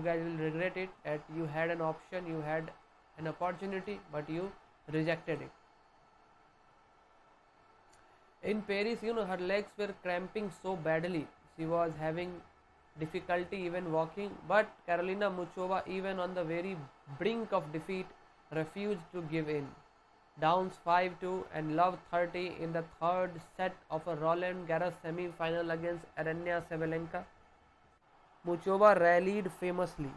guys will regret it, that you had an option, you had an opportunity, but you rejected it. In Paris, her legs were cramping so badly. She was having difficulty even walking, but Karolina Muchova, even on the very brink of defeat, refused to give in. Downs 5-2 and love 30 in the third set of a Roland Garros semi-final against Aryna Sabalenka. Muchova rallied famously.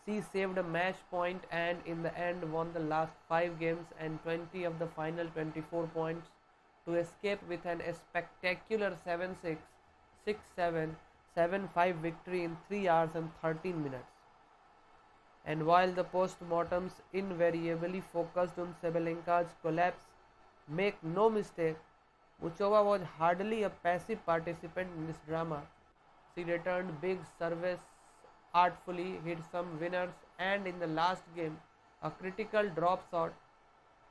She saved a match point and in the end won the last 5 games and 20 of the final 24 points to escape with an spectacular 7-6, 6-7, 7-5 victory in 3 hours and 13 minutes. And while the postmortems invariably focused on Sabalenka's collapse, make no mistake, Muchova was hardly a passive participant in this drama. She returned big service artfully, hit some winners, and in the last game, a critical drop shot.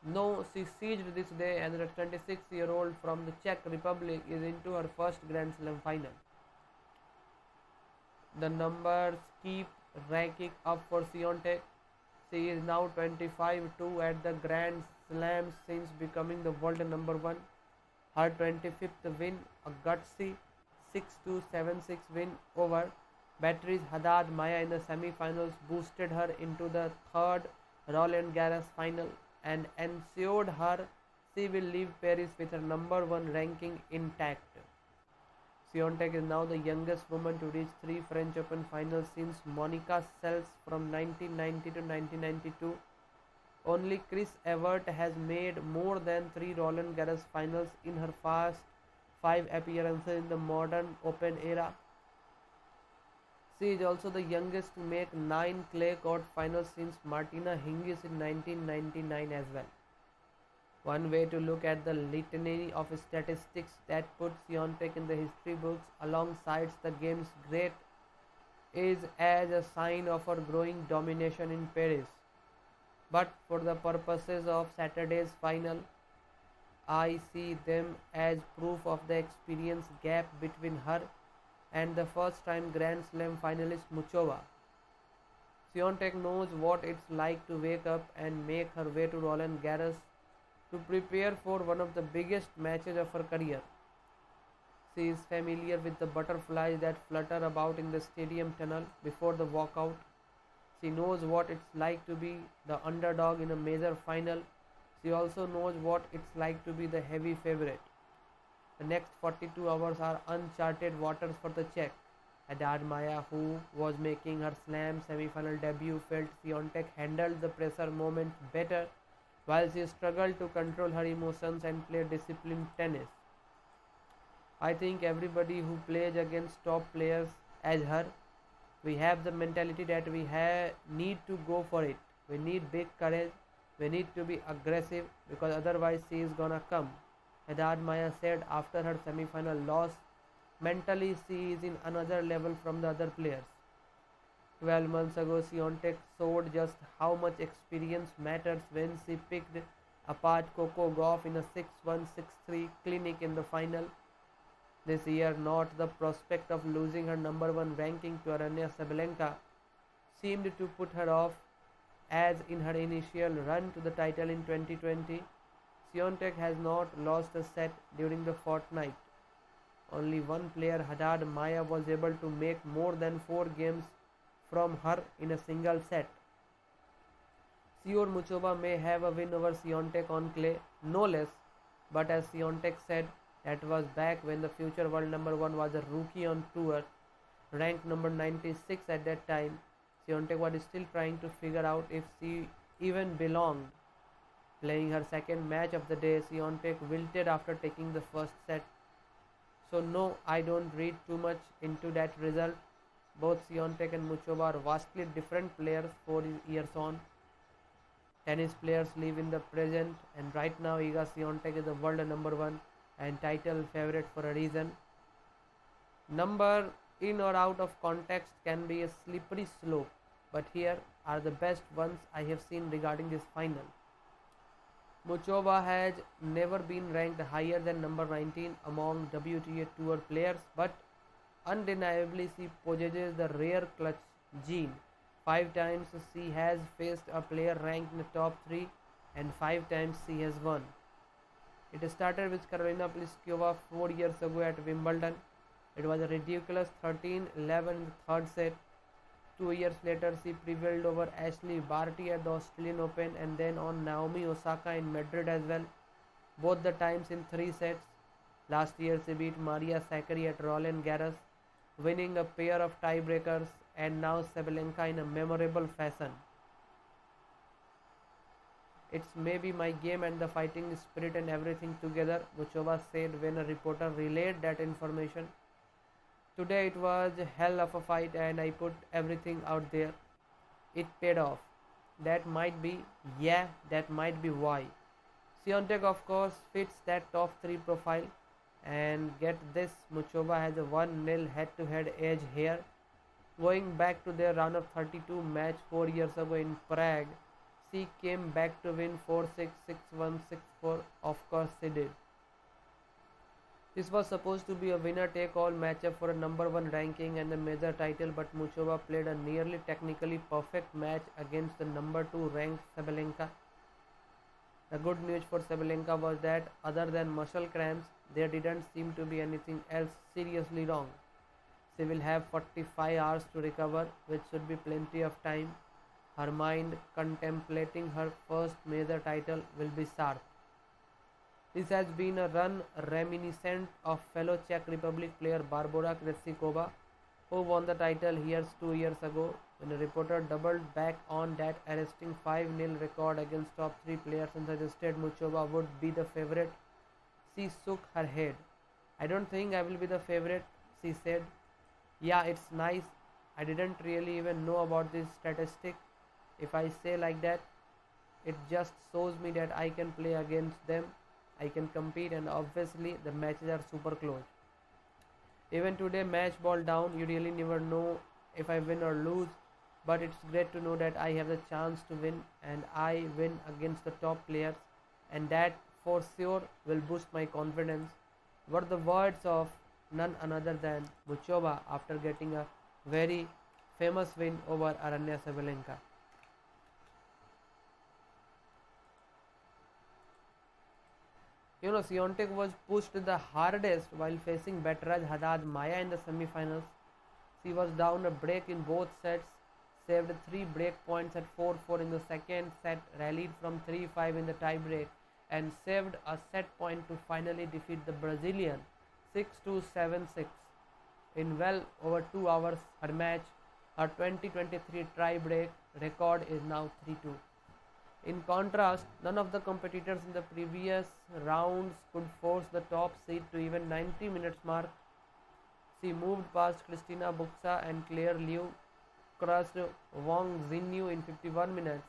No, she seized this day, and the 26-year-old from the Czech Republic is into her first Grand Slam final. The numbers keep ranking up for Swiatek. She is now 25-2 at the Grand Slams since becoming the world number 1. Her 25th win, a gutsy 6-2, 7-6 win over Beatriz Haddad Maia in the semi-finals, boosted her into the third Roland Garros final and ensured her she will leave Paris with her number 1 ranking intact. Swiatek is now the youngest woman to reach 3 French Open finals since Monica Seles from 1990 to 1992. Only Chris Evert has made more than 3 Roland Garros finals in her past 5 appearances in the modern Open era. She is also the youngest to make 9 clay court finals since Martina Hingis in 1999 as well. One way to look at the litany of statistics that puts Swiatek in the history books alongside the game's great is as a sign of her growing domination in Paris. But for the purposes of Saturday's final, I see them as proof of the experience gap between her and the first-time Grand Slam finalist Muchova. Swiatek knows what it's like to wake up and make her way to Roland Garros to prepare for one of the biggest matches of her career. She is familiar with the butterflies that flutter about in the stadium tunnel before the walkout. She knows what it's like to be the underdog in a major final. She also knows what it's like to be the heavy favorite. The next 42 hours are uncharted waters for the Czech. Haddad Maia, who was making her slam semi-final debut, felt Swiatek handled the pressure moment better while she struggled to control her emotions and play disciplined tennis. I think everybody who plays against top players as her, we have the mentality that we need to go for it. We need big courage. We need to be aggressive because otherwise she is gonna come. Haddad Maia said after her semi-final loss, mentally she is in another level from the other players. 12 months ago, Swiatek showed just how much experience matters when she picked apart Coco Gauff in a 6-1, 6-3 clinic in the final. This year, not the prospect of losing her number 1 ranking to Aryna Sabalenka seemed to put her off, as in her initial run to the title in 2020, Swiatek has not lost a set during the fortnight. Only one player, Haddad Maia, was able to make more than 4 games from her in a single set. Sure, Muchova may have a win over Swiatek on clay, no less, but as Swiatek said, that was back when the future world number 1 was a rookie on tour, ranked number 96 at that time. Swiatek was still trying to figure out if she even belonged. Playing her second match of the day, Swiatek wilted after taking the first set. So no, I don't read too much into that result. Both Swiatek and Muchova are vastly different players 4 years on. Tennis players live in the present, and right now Iga Swiatek is the world number 1 and title favorite for a reason. Number in or out of context can be a slippery slope, but here are the best ones I have seen regarding this final. Muchova has never been ranked higher than number 19 among WTA Tour players, but undeniably she possesses the rare clutch gene 5 times she has faced a player ranked in the top 3 and 5 times she has won. It started with Karolina Muchova 4 years ago at Wimbledon. It was a ridiculous 13-11 in the third set. 2 years later, she prevailed over Ashley Barty at the Australian Open and then on Naomi Osaka in Madrid as well, both the times in 3 sets. Last year, she beat Maria Sakkari at Roland Garros, winning a pair of tiebreakers, and now Sabalenka in a memorable fashion. It's maybe my game and the fighting spirit and everything together, Muchova said when a reporter relayed that information. Today it was a hell of a fight and I put everything out there. It paid off. That might be, yeah, that might be why. Swiatek of course fits that top 3 profile, and get this, Muchova has a 1-0 head-to-head edge here. Going back to their round of 32 match 4 years ago in Prague, she came back to win 4-6, 6-1, 6-4. Of course she did. This was supposed to be a winner-take-all matchup for a number 1 ranking and the major title, but Muchova played a nearly technically perfect match against the number 2 ranked Sabalenka. The good news for Sabalenka was that other than muscle cramps, there didn't seem to be anything else seriously wrong. She will have 45 hours to recover, which should be plenty of time. Her mind, contemplating her first major title, will be sharp. This has been a run reminiscent of fellow Czech Republic player Barbora Krejcikova, who won the title here 2 years ago. When a reporter doubled back on that arresting 5-0 record against top 3 players and suggested Muchova would be the favorite, she shook her head. I don't think I will be the favorite, she said. Yeah, it's nice. I didn't really even know about this statistic. If I say like that, it just shows me that I can play against them. I can compete, and obviously the matches are super close. Even today, match ball down, you really never know if I win or lose, but it's great to know that I have the chance to win and I win against the top players, and that for sure will boost my confidence. Were the words of none other than Muchova after getting a very famous win over Aryna Sabalenka. Swiatek was pushed the hardest while facing Betraj Haddad Maya in the semi-finals. She was down a break in both sets, saved 3 break points at 4-4 in the second set, rallied from 3-5 in the tie-break, and saved a set point to finally defeat the Brazilian 6-2, 7-6 in well over 2 hours. Her match, her 2023 tie-break record is now 3-2. In contrast, none of the competitors in the previous rounds could force the top seed to even 90 minutes mark. She moved past Kristina Buxa and Claire Liu, crushed Wang Xinyu in 51 minutes,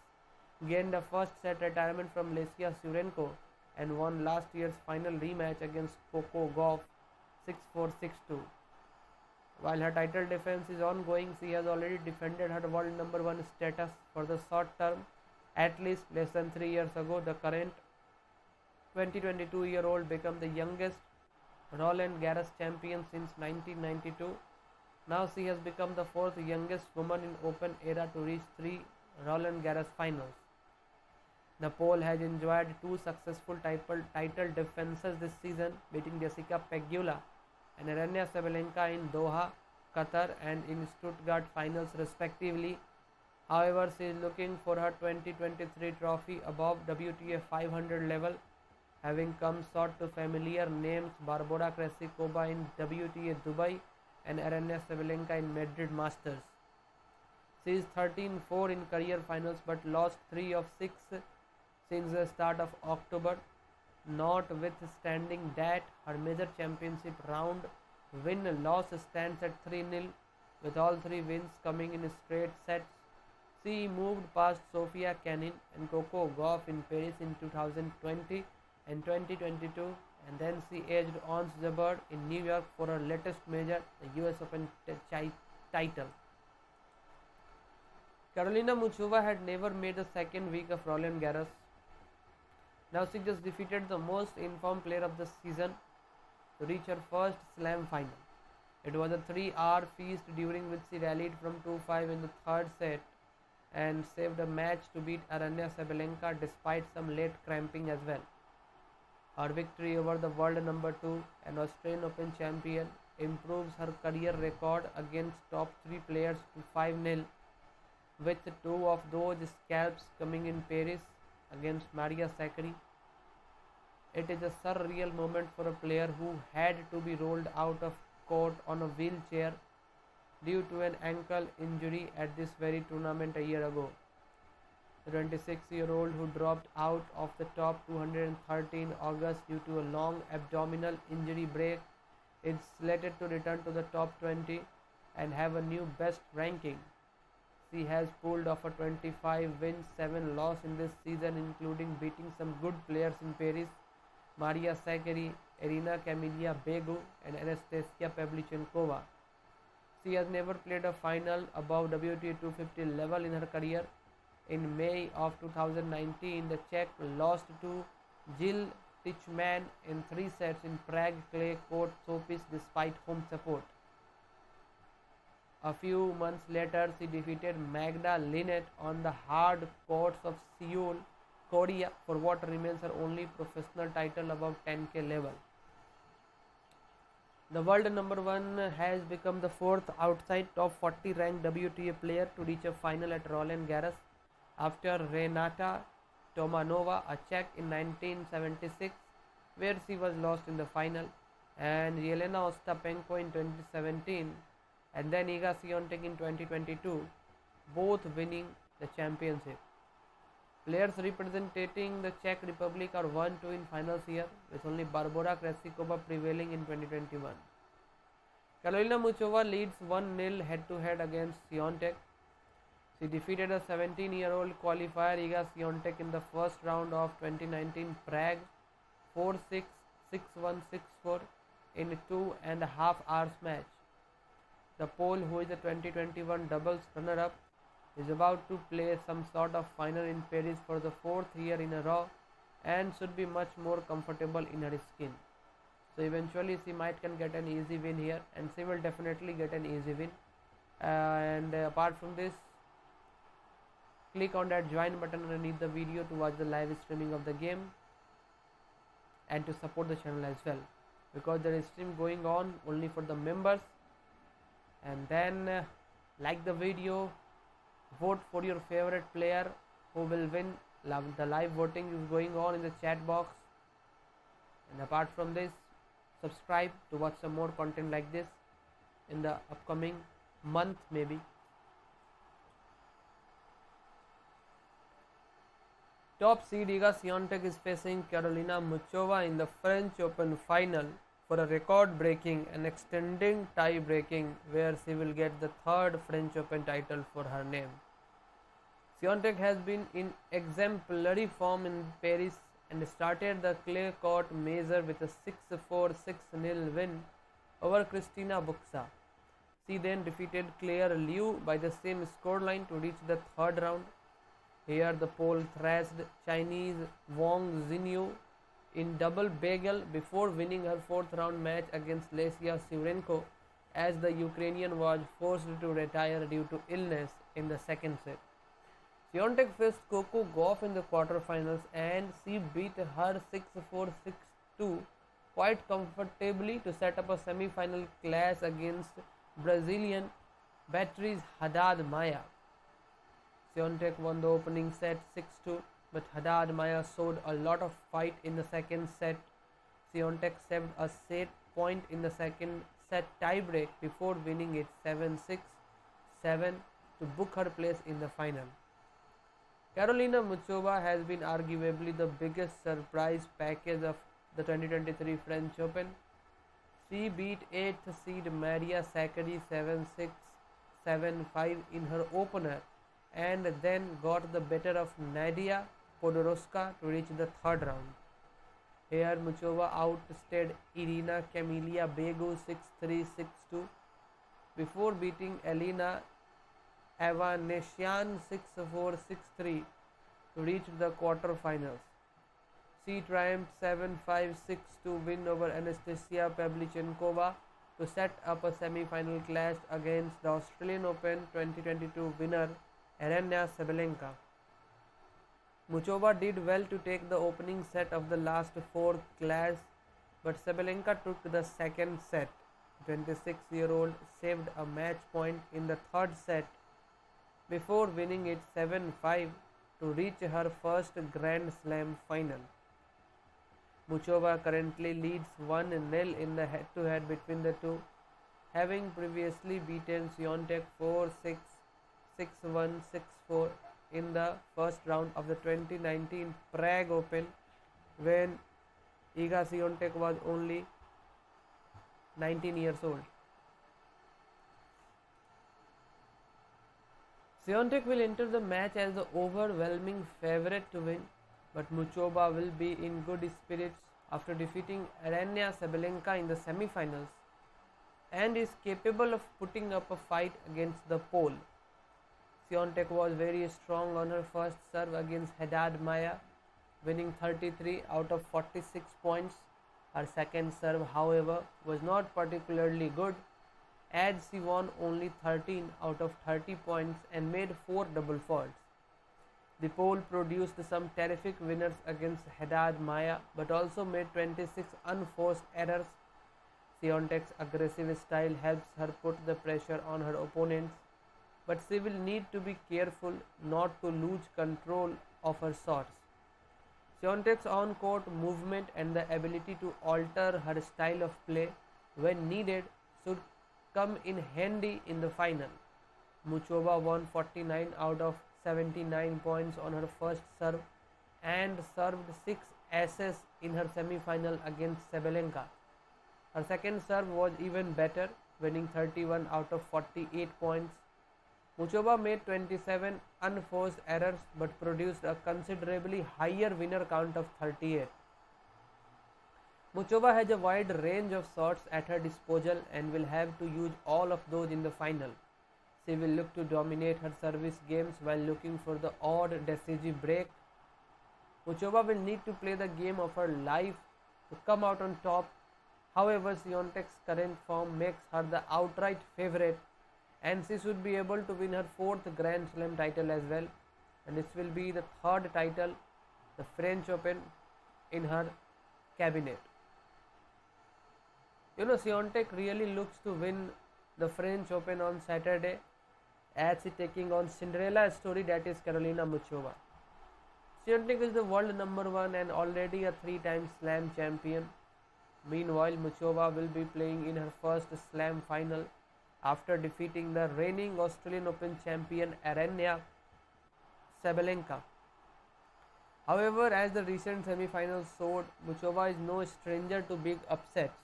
gained a first set retirement from Lesia Surenko, and won last year's final rematch against Coco Gauff 6-4, 6-2. While her title defense is ongoing, she has already defended her world number 1 status for the short term. At least less than 3 years ago, the current 22-year-old became the youngest Roland Garros champion since 1992. Now she has become the 4th youngest woman in Open era to reach 3 Roland Garros finals. The Pole has enjoyed 2 successful title defenses this season, beating Jessica Pegula and Aryna Sabalenka in Doha, Qatar and in Stuttgart finals respectively. However, she is looking for her 2023 trophy above WTA 500 level, having come short to familiar names Barbora Krejcikova in WTA Dubai and Aryna Sabalenka in Madrid Masters. She is 13-4 in career finals but lost 3 of 6 since the start of October. Notwithstanding that, her major championship round win-loss stands at 3-0, with all 3 wins coming in straight sets. She moved past Sofia Kenin and Coco Gauff in Paris in 2020 and 2022, and then she edged Ons Jabeur in New York for her latest major, the US Open title. Karolina Muchova had never made the second week of Roland Garros. Now she just defeated the most informed player of the season to reach her first slam final. It was a 3-hour feast during which she rallied from 2-5 in the third set and saved a match to beat Aranya Sabalenka despite some late cramping as well. Her victory over the world number 2 and Australian Open champion improves her career record against top 3 players to 5-0, with two of those scalps coming in Paris against Maria Sakkari. It is a surreal moment for a player who had to be rolled out of court on a wheelchair due to an ankle injury at this very tournament a year ago. The 26-year-old, who dropped out of the top 230 in August due to a long abdominal injury break, is slated to return to the top 20 and have a new best ranking. She has pulled off a 25 win 7 loss in this season, including beating some good players in Paris: Maria Sakkari, Irina Camelia Begu and Anastasia Pavlyuchenkova. She has never played a final above WTA 250 level in her career. In May of 2019, the Czech lost to Jill Teichmann in 3 sets in Prague clay court showpiece despite home support. A few months later, she defeated Magda Linnet on the hard courts of Seoul, Korea, for what remains her only professional title above 10K level. The world number 1 has become the 4th outside top 40 ranked WTA player to reach a final at Roland Garros, after Renata Tomanova, a Czech, in 1976, where she was lost in the final, and Yelena Ostapenko in 2017, and then Iga Swiatek in 2022, both winning the championship. Players representing the Czech Republic are 1-2 in finals here, with only Barbora Krejcikova prevailing in 2021. Karolina Muchova leads 1-0 head-to-head against Swiatek. She defeated a 17-year-old qualifier Iga Swiatek in the first round of 2019 Prague 4-6, 6-1, 6-4 in a 2.5 hours match. The Pole, who is a 2021 doubles runner-up, is about to play some sort of final in Paris for the 4th year in a row and should be much more comfortable in her skin. So eventually she might can get an easy win here, and she will definitely get an easy win. And apart from this, click on that join button underneath the video to watch the live streaming of the game and to support the channel as well, because there is stream going on only for the members. And then like the video, vote for your favorite player who will win. The live voting is going on in the chat box. And apart from this, subscribe to watch some more content like this in the upcoming month maybe. Top seed Iga Swiatek is facing Karolina Muchova in the French Open final for a record-breaking and extending tie-breaking, where she will get the 3rd French Open title for her name. Swiatek has been in exemplary form in Paris and started the clay court major with a 6-4, 6-0 win over Kristina Buxa. She then defeated Claire Liu by the same scoreline to reach the 3rd round. Here the Pole thrashed Chinese Wang Xinyu in double bagel before winning her 4th round match against Lesia Surenko, as the Ukrainian was forced to retire due to illness in the 2nd set. Swiatek faced Coco Gauff in the quarterfinals and she beat her 6-4, 6-2 quite comfortably to set up a semi-final clash against Brazilian Beatriz Haddad Maia. Swiatek won the opening set 6-2, but Haddad Maia showed a lot of fight in the 2nd set. Swiatek saved a set point in the 2nd set tiebreak before winning it 7-6, 7 to book her place in the final. Karolina Muchova has been arguably the biggest surprise package of the 2023 French Open. She beat 8th seed Maria Sakkari 7-6, 7-5 in her opener, and then got the better of Nadia Podoroska to reach the 3rd round. Here Muchova outstayed Irina Camelia Begu 6-3, 6-2 before beating Elena Avanesyan 6-4, 6-3 to reach the quarterfinals. She triumphed 7-5, 6-2 win over Anastasia Pavlyuchenkova to set up a semi-final clash against the Australian Open 2022 winner Aryna Sabalenka. Muchova did well to take the opening set of the last four clash, but Sabalenka took the second set. 26-year-old saved a match point in the third set before winning it 7-5 to reach her first Grand Slam final. Muchova currently leads 1-0 in the head-to-head between the two, having previously beaten Swiatek 4-6, 6-1, 6-4 in the first round of the 2019 Prague Open when Iga Swiatek was only 19 years old. Swiatek will enter the match as the overwhelming favorite to win, but Muchova will be in good spirits after defeating Aryna Sabalenka in the semi-finals and is capable of putting up a fight against the pole. Swiatek was very strong on her first serve against Haddad Maia, winning 33 out of 46 points. Her second serve, however, was not particularly good, as she won only 13 out of 30 points and made 4 double faults. The pole produced some terrific winners against Haddad Maia, but also made 26 unforced errors. Swiatek's aggressive style helps her put the pressure on her opponents, but she will need to be careful not to lose control of her shots. Swiatek's on-court movement and the ability to alter her style of play when needed should come in handy in the final. Muchova won 49 out of 79 points on her first serve and served 6 aces in her semi-final against Sabalenka. Her second serve was even better, winning 31 out of 48 points. Muchova made 27 unforced errors but produced a considerably higher winner count of 38. Muchova has a wide range of shots at her disposal and will have to use all of those in the final. She will look to dominate her service games while looking for the odd decisive break. Muchova will need to play the game of her life to come out on top. However, Swiatek's current form makes her the outright favorite, and she should be able to win her 4th Grand Slam title as well, and this will be the 3rd title, the French Open, in her cabinet. Swiatek really looks to win the French Open on Saturday as she taking on Cinderella story, that is Karolina Muchova. Swiatek is the world number 1 and already a 3-time Slam champion. Meanwhile, Muchova will be playing in her first Slam final after defeating the reigning Australian Open champion Aryna Sabalenka. However, as the recent semi-finals showed, Muchova is no stranger to big upsets.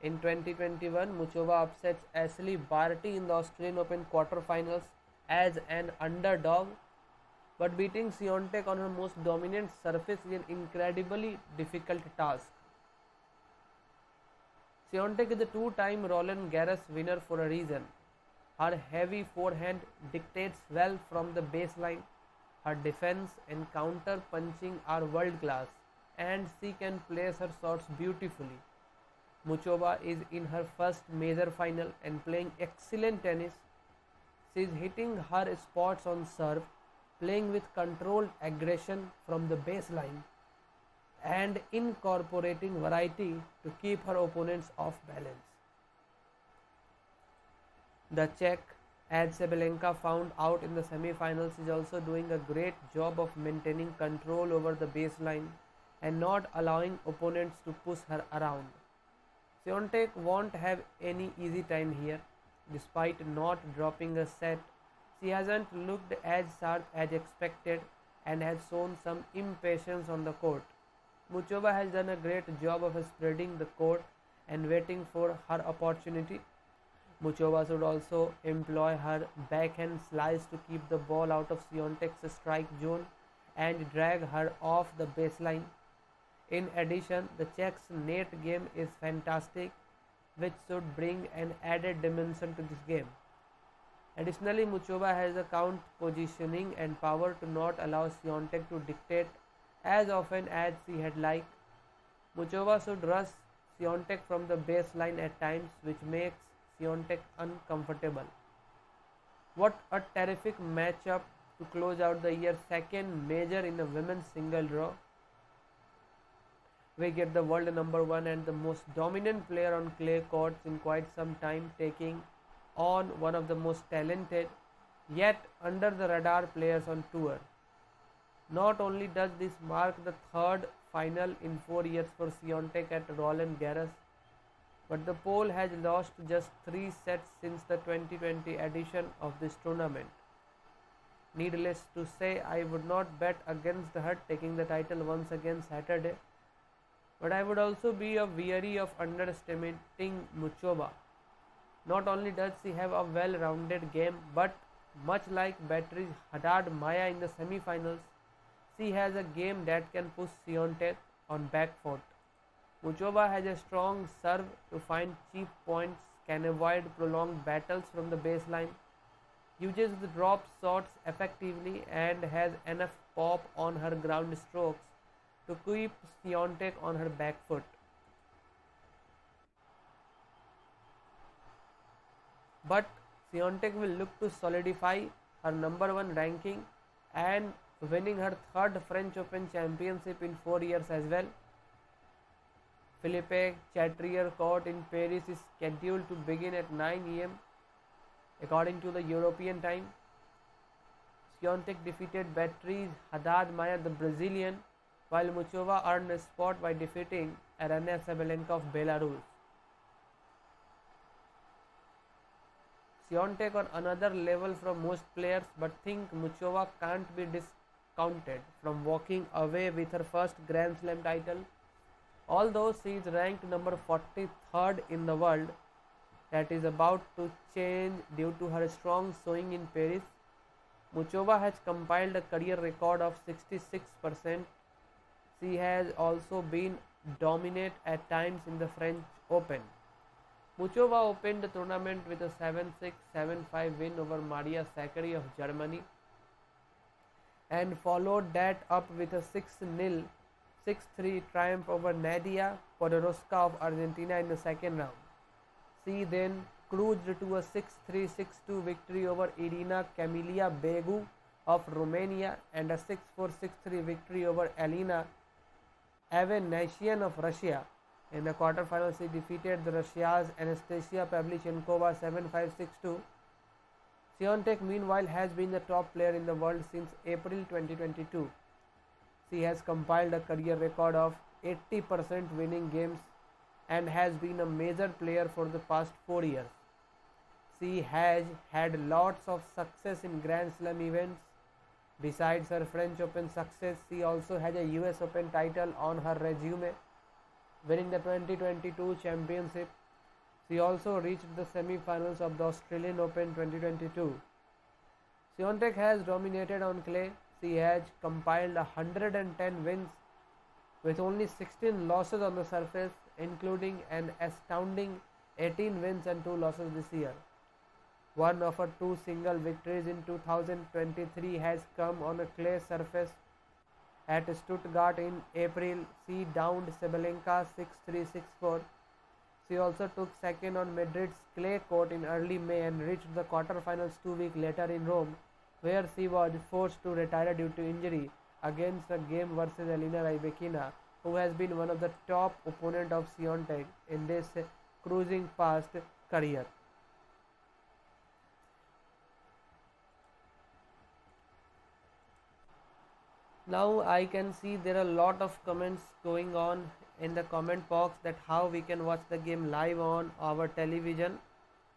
In 2021, Muchova upsets Ashley Barty in the Australian Open quarterfinals as an underdog, but beating Swiatek on her most dominant surface is an incredibly difficult task. Swiatek is a 2-time Roland Garros winner for a reason. Her heavy forehand dictates well from the baseline. Her defense and counter punching are world class, and she can place her shots beautifully. Muchova is in her first major final and playing excellent tennis. She is hitting her spots on serve, playing with controlled aggression from the baseline, and incorporating variety to keep her opponents off balance. The Czech, as Sabalenka found out in the semi-finals, is also doing a great job of maintaining control over the baseline and not allowing opponents to push her around. Swiatek won't have any easy time here. Despite not dropping a set, she hasn't looked as sharp as expected and has shown some impatience on the court. Muchova has done a great job of spreading the court and waiting for her opportunity. Muchova should also employ her backhand slice to keep the ball out of Swiatek's strike zone and drag her off the baseline. In addition, the Czech's net game is fantastic, which should bring an added dimension to this game. Additionally, Muchova has the count positioning and power to not allow Swiatek to dictate as often as she had liked. Muchova should rush Swiatek from the baseline at times, which makes Swiatek uncomfortable. What a terrific matchup to close out the year's second major in the women's single draw. We get the world number one and the most dominant player on clay courts in quite some time, taking on one of the most talented yet under the radar players on tour. Not only does this mark the third final in 4 years for Swiatek at Roland Garros, but the pole has lost just 3 sets since the 2020 edition of this tournament. Needless to say, I would not bet against her taking the title once again Saturday, but I would also be weary of underestimating Muchova. Not only does she have a well-rounded game, but much like Beatriz Haddad Maya in the semi-finals, she has a game that can push Swiatek on back foot. Muchova has a strong serve to find cheap points, can avoid prolonged battles from the baseline, uses the drop shots effectively, and has enough pop on her ground strokes to keep Swiatek on her back foot. But Swiatek will look to solidify her number one ranking and winning her third French Open championship in 4 years as well. Philippe Chatrier Court in Paris is scheduled to begin at 9 am according to the European time. Swiatek defeated Beatriz Haddad Maya, the Brazilian, while Muchova earned a spot by defeating Aryna Sabalenka of Belarus. Swiatek on another level from most players, but think Muchova can't be discounted from walking away with her first Grand Slam title. Although she is ranked number 43rd in the world, that is about to change due to her strong showing in Paris. Muchova has compiled a career record of 66%. She has also been dominant at times in the French Open. Muchova opened the tournament with a 7-6, 7-5 win over Maria Sakkari of Germany and followed that up with a 6-0, 6-3 triumph over Nadia Podoroska of Argentina in the second round. She then cruised to a 6-3, 6-2 victory over Irina Camelia Begu of Romania and a 6-4, 6-3 victory over Elena Avanesian of Russia. In the quarterfinals, she defeated the Russia's Anastasia Pavlyuchenkova 7-5, 6-2. Swiatek, meanwhile, has been the top player in the world since April 2022. She has compiled a career record of 80% winning games and has been a major player for the past 4 years. She has had lots of success in Grand Slam events. Besides her French Open success, she also has a US Open title on her resume, winning the 2022 championship. She also reached the semi-finals of the Australian Open 2022. Swiatek has dominated on clay. She has compiled 110 wins with only 16 losses on the surface, including an astounding 18 wins and 2 losses this year. One of her 2 single victories in 2023 has come on a clay surface. At Stuttgart in April, she downed Sabalenka 6-3, 6-4. She also took second on Madrid's clay court in early May and reached the quarterfinals 2 weeks later in Rome, where she was forced to retire due to injury against a game versus Elena Rybakina, who has been one of the top opponents of Swiatek in this cruising past career. Now I can see there are a lot of comments going on in the comment box that how we can watch the game live on our television.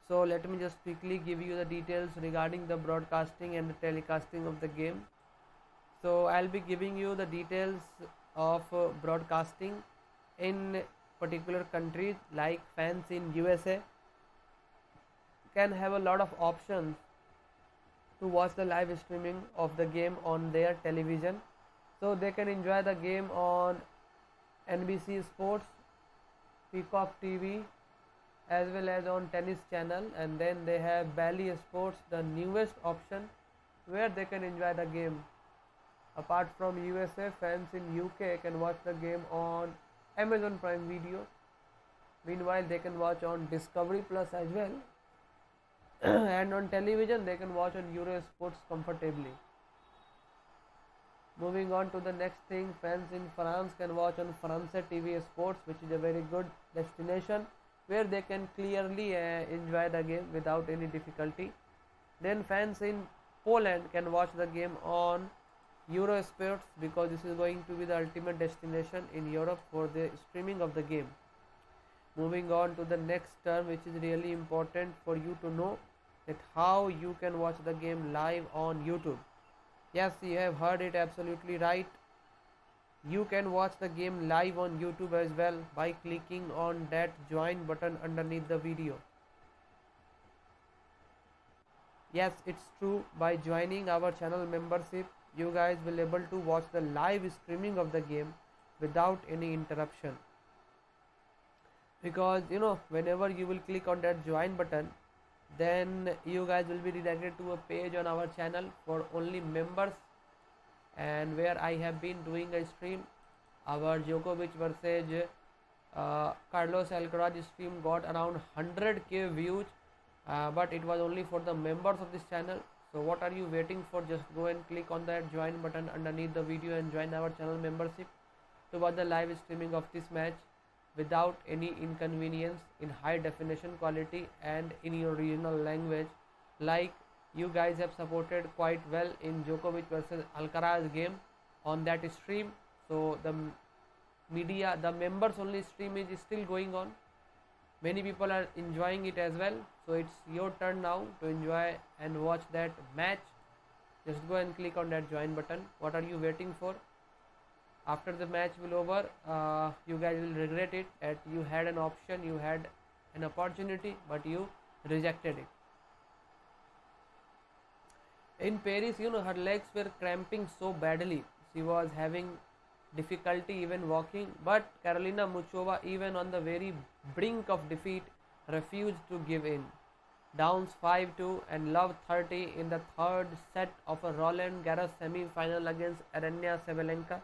So let me just quickly give you the details regarding the broadcasting and the telecasting of the game. So I'll be giving you the details of broadcasting in particular countries. Like fans in USA can have a lot of options to watch the live streaming of the game on their television. So they can enjoy the game on NBC Sports, Peacock TV, as well as on tennis channel, and then they have Bally Sports, the newest option, where they can enjoy the game. Apart from USA, fans in UK can watch the game on Amazon Prime Video. Meanwhile, they can watch on Discovery Plus as well. And on television, they can watch on Eurosport comfortably. Moving on to the next thing, fans in France can watch on France TV Sports, which is a very good destination where they can clearly enjoy the game without any difficulty. Then fans in Poland can watch the game on Eurosport because this is going to be the ultimate destination in Europe for the streaming of the game. Moving on to the next term, which is really important for you to know, that how you can watch the game live on YouTube. Yes, you have heard it absolutely right. You can watch the game live on YouTube as well by clicking on that join button underneath the video. Yes, it's true. By joining our channel membership, you guys will able to watch the live streaming of the game without any interruption. Because whenever you will click on that join button, then you guys will be redirected to a page on our channel for only members, and where I have been doing a stream. Our Djokovic versus Carlos Alcaraz stream got around 100k views, but it was only for the members of this channel. So what are you waiting for? Just go and click on that join button underneath the video and join our channel membership to watch the live streaming of this match without any inconvenience, in high definition quality and in your regional language, like you guys have supported quite well in Djokovic versus Alcaraz game on that stream. So the members only stream is still going on. Many people are enjoying it as well. So it's your turn now to enjoy and watch that match. Just go and click on that join button. What are you waiting for? After the match will over, you guys will regret it that you had an option, you had an opportunity, but you rejected it. In Paris, her legs were cramping so badly. She was having difficulty even walking, but Karolina Muchova, even on the very brink of defeat, refused to give in. Downs 5-2 and love 30 in the third set of a Roland Garros semi-final against Aryna Sabalenka.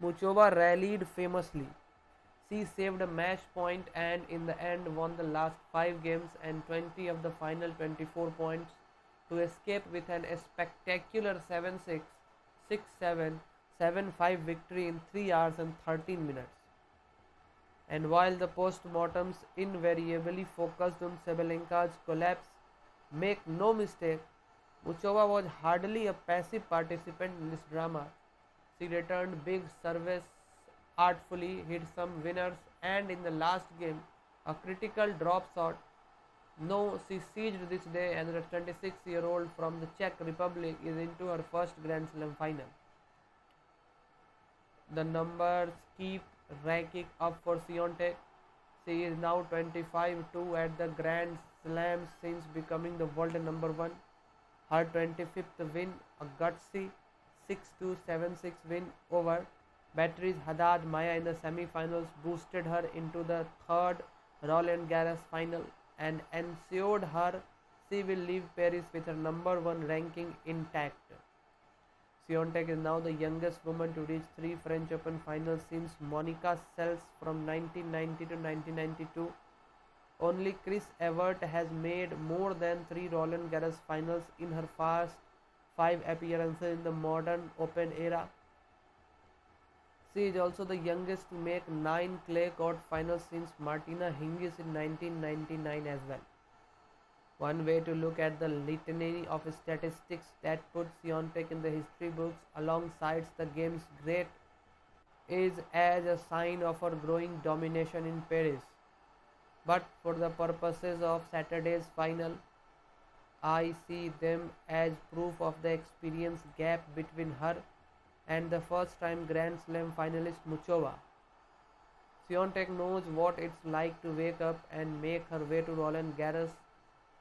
Muchova rallied famously. She saved a match point and in the end won the last 5 games and 20 of the final 24 points to escape with an spectacular 7-6, 6-7, 7-5 victory in 3 hours and 13 minutes. And while the postmortems invariably focused on Sabalenka's collapse, make no mistake, Muchova was hardly a passive participant in this drama. She returned big service artfully, hit some winners, and in the last game, a critical drop shot. No, she seized this day, and the 26-year-old from the Czech Republic is into her first Grand Slam final. The numbers keep ranking up for Swiatek. She is now 25-2 at the Grand Slam since becoming the world number 1. Her 25th win, a gutsy 6-2, 7-6 win over Beatriz Haddad Maya in the semi-finals, boosted her into the third Roland Garros final and ensured her she will leave Paris with her number 1 ranking intact. Swiatek is now the youngest woman to reach 3 French Open finals since Monica Seles from 1990 to 1992. Only Chris Evert has made more than 3 Roland Garros finals in her first 5 appearances in the modern Open era. She is also the youngest to make 9 clay court finals since Martina Hingis in 1999 as well. One way to look at the litany of statistics that puts Swiatek in the history books alongside the game's great is as a sign of her growing domination in Paris. But for the purposes of Saturday's final, I see them as proof of the experience gap between her and the first-time Grand Slam finalist Muchova. Swiatek knows what it's like to wake up and make her way to Roland Garros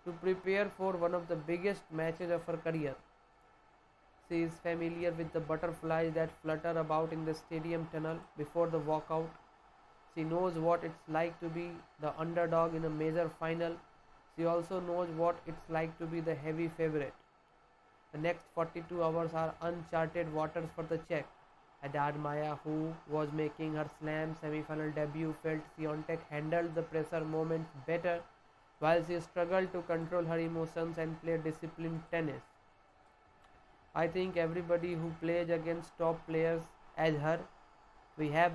to prepare for one of the biggest matches of her career. She is familiar with the butterflies that flutter about in the stadium tunnel before the walkout. She knows what it's like to be the underdog in a major final. She also knows what it's like to be the heavy favorite. The next 42 hours are uncharted waters for the Czech. Haddad Maya, who was making her slam semi-final debut, felt Swiatek handled the pressure moments better while she struggled to control her emotions and play disciplined tennis. I think everybody who plays against top players as her. We have